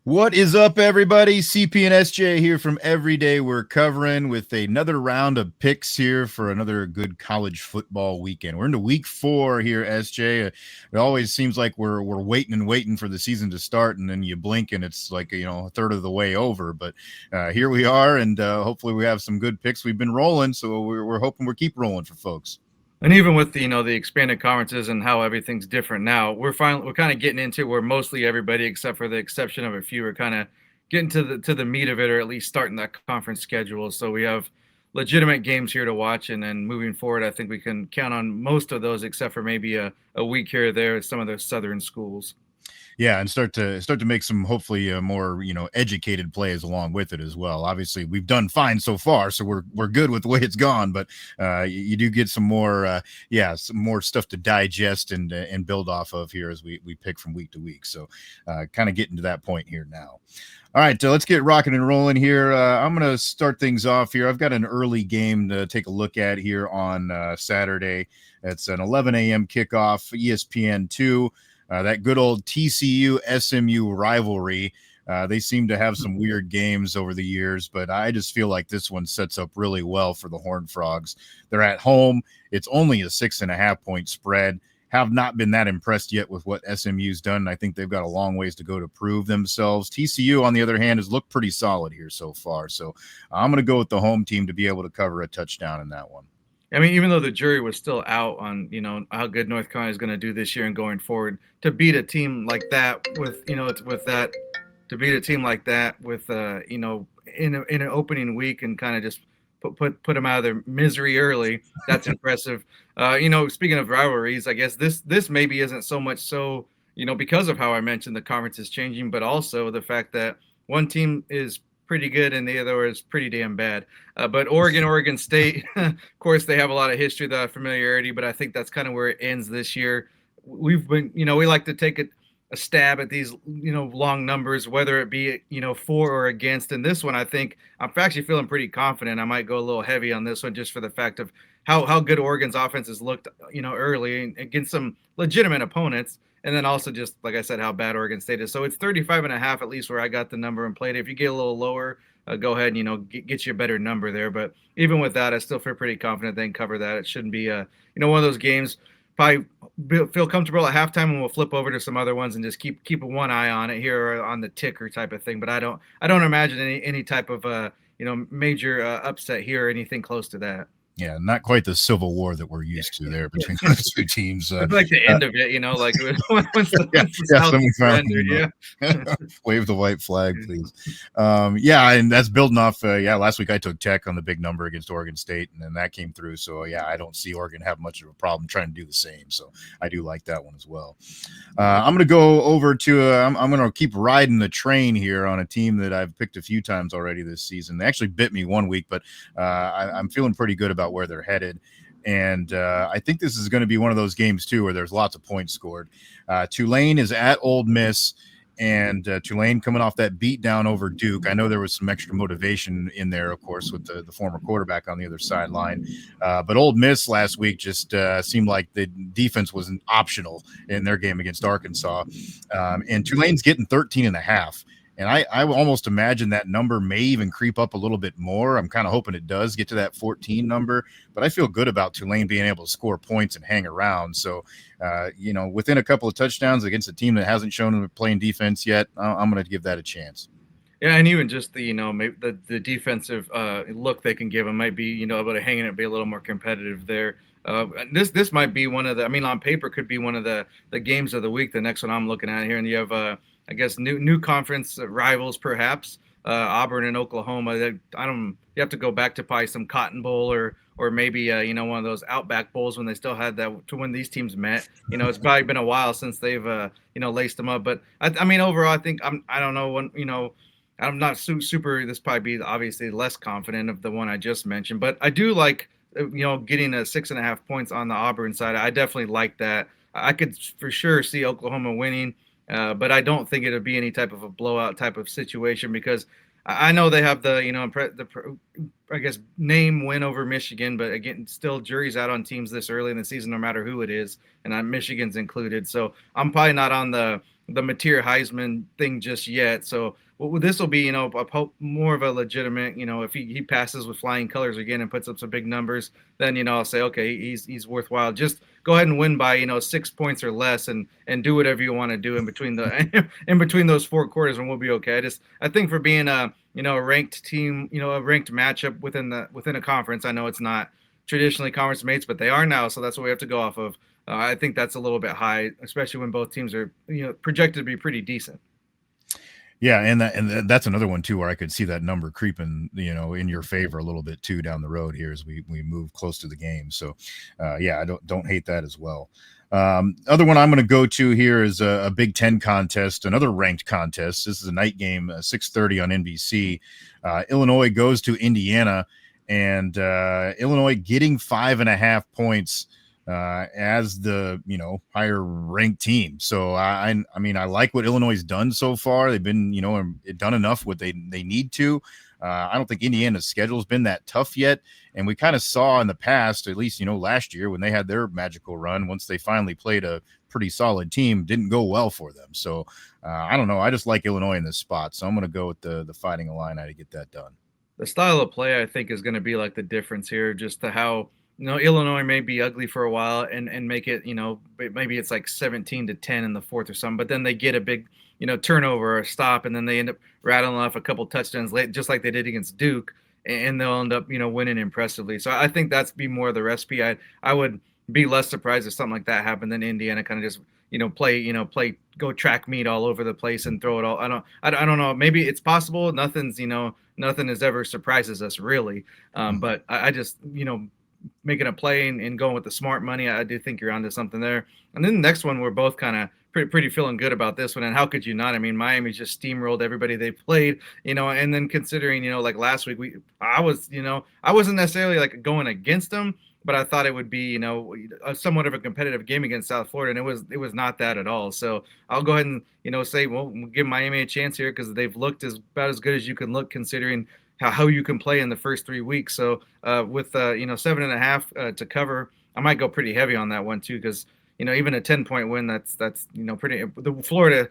What is up, everybody? CP and SJ here from Every Day We're Covering with another round of picks here for another good college football weekend. We're into week 4 here, SJ. It always seems like we're waiting and waiting for the season to start, and then you blink and it's like a third of the way over. But here we are, and hopefully we have some good picks. We've been rolling, so we're hoping we keep rolling for folks. And even with the expanded conferences and how everything's different now, we're kind of getting into where mostly everybody, except for the exception of a few, are kind of getting to the meat of it, or at least starting that conference schedule. So we have legitimate games here to watch, and then moving forward, I think we can count on most of those, except for maybe a week here or there at some of the southern schools. Yeah, and start to make some hopefully more educated plays along with it as well. Obviously, we've done fine so far, so we're good with the way it's gone. But you do get some more some more stuff to digest and build off of here as we pick from week to week. So kind of getting to that point here now. All right, let's get rocking and rolling here. I'm going to start things off here. I've got an early game to take a look at here on Saturday. It's an 11 a.m. kickoff, ESPN2. That good old TCU SMU rivalry. They seem to have some weird games over the years, but I just feel like this one sets up really well for the Horned Frogs. They're at home. It's only a 6.5-point spread. Have not been that impressed yet with what SMU's done. I think they've got a long ways to go to prove themselves. TCU, on the other hand, has looked pretty solid here so far. So I'm going to go with the home team to be able to cover a touchdown in that one. I mean, even though the jury was still out on, how good North Carolina is going to do this year and going forward, to beat a team like that to beat a team like that with, in an opening week and kind of just put them out of their misery early, that's impressive. Speaking of rivalries, I guess this maybe isn't so much so, because of how I mentioned the conference is changing, but also the fact that one team is pretty good and the other is pretty damn bad. But Oregon State, of course, they have a lot of history, the familiarity, but I think that's kind of where it ends this year. We've been, we like to take a stab at these, long numbers, whether it be, for or against. And this one, I think I'm actually feeling pretty confident. I might go a little heavy on this one just for the fact of how good Oregon's offense has looked, early against some legitimate opponents. And then also just, like I said, how bad Oregon State is. So it's 35.5, at least where I got the number and played it. If you get a little lower, go ahead and, get you a better number there. But even with that, I still feel pretty confident they can cover that. It shouldn't be, one of those games. Probably feel comfortable at halftime, and we'll flip over to some other ones and just keep one eye on it here or on the ticker type of thing. But I don't imagine any type of major upset here or anything close to that. Yeah, not quite the civil war that we're used to there between those two teams. It's like the end of it, like Yeah, once the yeah, South semifinal. surrendered, yeah. Wave the white flag, please. Yeah, and that's building off. Last week I took Tech on the big number against Oregon State, and then that came through. So yeah, I don't see Oregon have much of a problem trying to do the same. So I do like that one as well. I'm going to go over to. I'm going to keep riding the train here on a team that I've picked a few times already this season. They actually bit me one week, but I'm feeling pretty good about where they're headed. And I think this is going to be one of those games, too, where there's lots of points scored. Tulane is at Ole Miss, and Tulane coming off that beat down over Duke. I know there was some extra motivation in there, of course, with the former quarterback on the other sideline. But Ole Miss last week just seemed like the defense wasn't optional in their game against Arkansas. And Tulane's getting 13.5. And I almost imagine that number may even creep up a little bit more. I'm kind of hoping it does get to that 14 number, but I feel good about Tulane being able to score points and hang around. So, within a couple of touchdowns against a team that hasn't shown them playing defense yet, I'm going to give that a chance. Yeah, and even just maybe the defensive look they can give them might be able to hang in it, be a little more competitive there. This might be one of the. I mean, on paper, could be one of the games of the week. The next one I'm looking at here, and you have I guess new conference rivals perhaps. Auburn and Oklahoma. I don't. You have to go back to probably some Cotton Bowl or maybe one of those Outback Bowls when they still had that to when these teams met. It's probably been a while since they've laced them up. But I mean overall, I think I don't know when I'm not super. This probably be obviously less confident of the one I just mentioned, but I do like getting a 6.5 points on the Auburn side. I definitely like that. I could for sure see Oklahoma winning, but I don't think it'll be any type of a blowout type of situation because I know they have I guess name win over Michigan, but again, still jury's out on teams this early in the season, no matter who it is, and Michigan's included. So I'm probably not on the the Mateer Heisman thing just yet. So this will be, more of a legitimate, if he passes with flying colors again and puts up some big numbers, then, I'll say, okay, he's worthwhile. Just go ahead and win by, 6 points or less, and do whatever you want to do in between in between those 4 quarters, and we'll be okay. I think for being a ranked team, a ranked matchup within a conference, I know it's not traditionally conference mates, but they are now, so that's what we have to go off of. I think that's a little bit high, especially when both teams are, projected to be pretty decent. Yeah, and that's another one too, where I could see that number creeping, in your favor a little bit too down the road here as we move close to the game. So, yeah, I don't hate that as well. Other one I'm going to go to here is a Big Ten contest, another ranked contest. This is a night game, 6:30 on NBC. Illinois goes to Indiana, and Illinois getting 5.5 points as the higher ranked team. So I mean I like what Illinois has done so far. They've been done enough what they need to. I don't think Indiana's schedule has been that tough yet, and we kind of saw in the past, at least last year when they had their magical run, once they finally played a pretty solid team, didn't go well for them. So I don't know. I just like Illinois in this spot, so I'm going to go with the Fighting Illini to get that done. The style of play I think is going to be like the difference here, just to how Illinois may be ugly for a while and make it, maybe it's like 17-10 in the fourth or something, but then they get a big, turnover or a stop, and then they end up rattling off a couple touchdowns late, just like they did against Duke, and they'll end up, winning impressively. So I think that's be more of the recipe. I would be less surprised if something like that happened than Indiana kind of just, play go track meet all over the place and throw it all. I don't know. Maybe it's possible. Nothing has ever surprises us really. But I just, making a play and going with the smart money, I do think you're onto something there. And then the next one, we're both kind of pretty feeling good about this one. And how could you not? I mean, Miami's just steamrolled everybody they played, and then considering, like last week, I wasn't necessarily like going against them, but I thought it would be, somewhat of a competitive game against South Florida, and it was not that at all. So I'll go ahead and, say, well, we'll give Miami a chance here because they've looked about as good as you can look considering how you can play in the first 3 weeks. So with 7.5 to cover, I might go pretty heavy on that one too, because even a 10-point win, that's pretty. The Florida,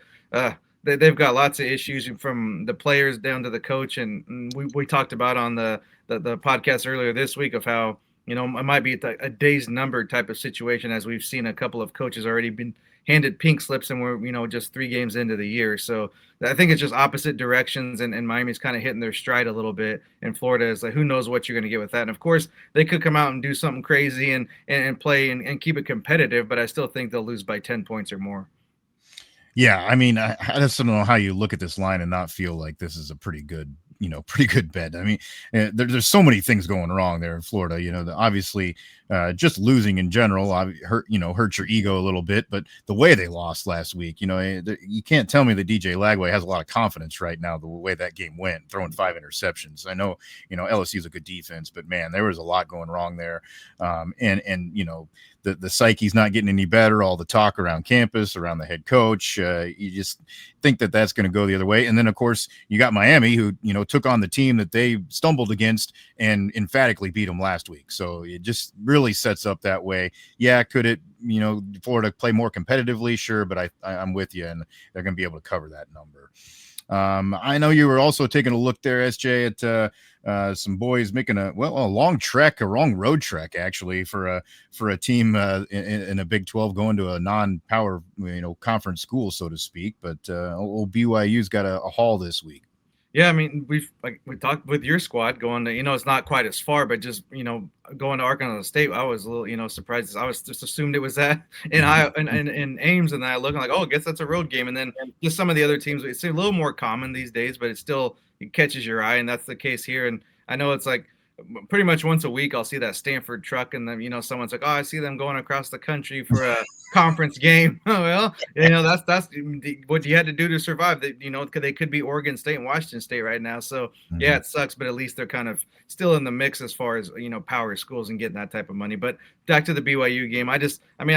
they've got lots of issues from the players down to the coach, and we talked about on the podcast earlier this week of how it might be a day's number type of situation, as we've seen a couple of coaches already been handed pink slips, and we're just 3 games into the year. So I think it's just opposite directions, and Miami's kind of hitting their stride a little bit, and Florida is like, who knows what you're going to get with that. And of course they could come out and do something crazy and play and keep it competitive, but I still think they'll lose by 10 points or more. Yeah, I mean, I just don't know how you look at this line and not feel like this is a pretty good bet. I mean, there's so many things going wrong there in Florida. Obviously, just losing in general hurts your ego a little bit. But the way they lost last week, you can't tell me that DJ Lagway has a lot of confidence right now. The way that game went, throwing 5 interceptions. I know, LSU's a good defense, but man, there was a lot going wrong there. The psyche's not getting any better. All the talk around campus, around the head coach, you just think that that's going to go the other way. And then, of course, you got Miami, who took on the team that they stumbled against and emphatically beat them last week. So it just really sets up that way. Yeah, could it, Florida play more competitively? Sure, but I'm with you, and they're going to be able to cover that number. I know you were also taking a look there, SJ, at some boys making a long road trek actually for a team in a Big 12 going to a non-power conference school, so to speak. But old BYU's got a haul this week. Yeah, I mean, we talked with your squad going to, it's not quite as far, but just, going to Arkansas State, I was a little, surprised. I was just assumed it was that in Ames, and then I looking like, oh, I guess that's a road game. And then just some of the other teams, it's a little more common these days, but it catches your eye, and that's the case here. And I know it's like pretty much once a week I'll see that Stanford truck, and then someone's like, oh, I see them going across the country for a conference game. Well, that's what you had to do to survive. They could be Oregon State and Washington State right now. So yeah, it sucks, but at least they're kind of still in the mix as far as power schools and getting that type of money. But back to the BYU game, I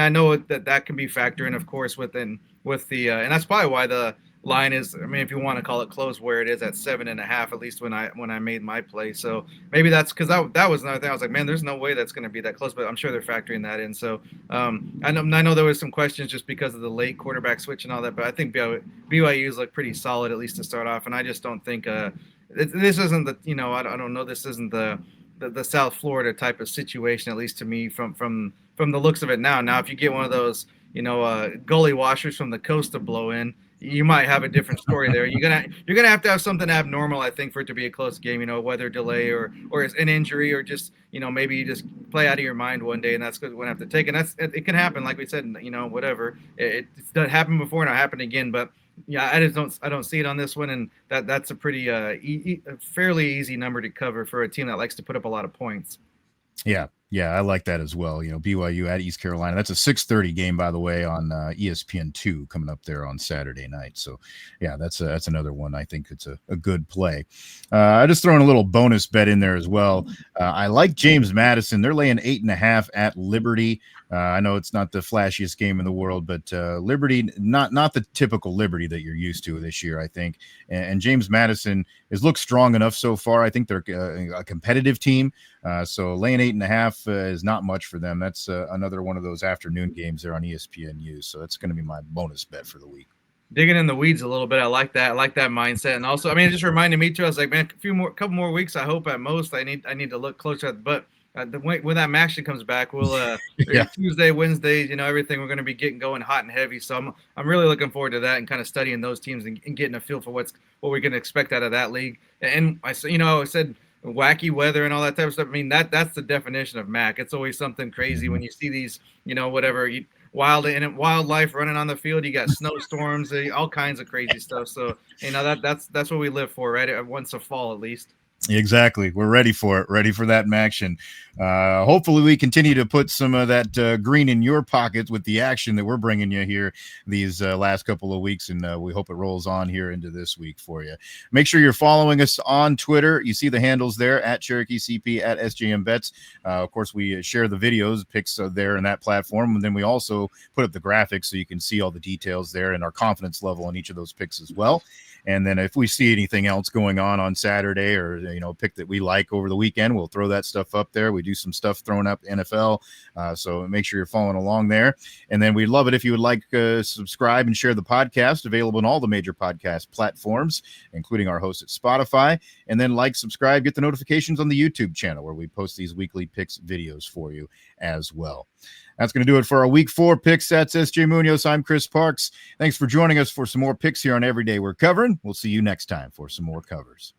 know that can be factored in, of course, with the and that's probably why the line is, I mean, if you want to call it close, where it is at 7.5, at least when I made my play. So maybe that's because that was another thing. I was like, man, there's no way that's going to be that close, but I'm sure they're factoring that in. So I know there was some questions just because of the late quarterback switch and all that, but I think BYU's look pretty solid, at least to start off. And I just don't think this isn't the, I don't know, this isn't the South Florida type of situation, at least to me, from the looks of it now. Now, if you get one of those, gully washers from the coast to blow in, you might have a different story there. You're gonna have to have something abnormal, I think, for it to be a close game. Weather delay or an injury, or just maybe you just play out of your mind one day, and that's going to have to take. And it can happen, like we said, whatever. It's done happened before and it happened again, but yeah, I don't see it on this one, and that's a pretty fairly easy number to cover for a team that likes to put up a lot of points. Yeah, I like that as well. BYU at East Carolina. That's a 6:30 game, by the way, on ESPN2 coming up there on Saturday night. So, yeah, that's another one. I think it's a good play. I just throwing a little bonus bet in there as well. I like James Madison. They're laying 8.5 at Liberty. I know it's not the flashiest game in the world, but Liberty, not the typical Liberty that you're used to this year, I think. And James Madison has looked strong enough so far. I think they're a competitive team. So laying 8.5 is not much for them. That's another one of those afternoon games there on ESPNU. So that's going to be my bonus bet for the week. Digging in the weeds a little bit. I like that. I like that mindset. And also, I mean, it just reminded me too. I was like, man, couple more weeks. I hope at most. I need to look closer at, but when that action comes back, we'll Yeah. Tuesday, Wednesday, everything, we're going to be getting going hot and heavy. So I'm really looking forward to that and kind of studying those teams and getting a feel for what we're going to expect out of that league. And I said wacky weather and all that type of stuff. I mean, that's the definition of MAC. It's always something crazy when you see these, wildlife running on the field. You got snowstorms, all kinds of crazy stuff. So that's what we live for, right? Once a fall, at least. Exactly. We're ready for it. Ready for that action. Hopefully we continue to put some of that green in your pockets with the action that we're bringing you here these last couple of weeks. And we hope it rolls on here into this week for you. Make sure you're following us on Twitter. You see the handles there at Cherokee CP, at SJM Bets. Of course, we share the videos, picks there in that platform. And then we also put up the graphics so you can see all the details there and our confidence level on each of those picks as well. And then if we see anything else going on Saturday or, pick that we like over the weekend, we'll throw that stuff up there. We do some stuff throwing up NFL. So make sure you're following along there. And then we'd love it if you would like subscribe and share the podcast, available in all the major podcast platforms, including our host at Spotify. And then subscribe, get the notifications on the YouTube channel where we post these weekly picks videos for you as well. That's going to do it for our Week 4 picks. That's SJ Munoz. I'm Chris Parks. Thanks for joining us for some more picks here on Everyday We're Covering. We'll see you next time for some more covers.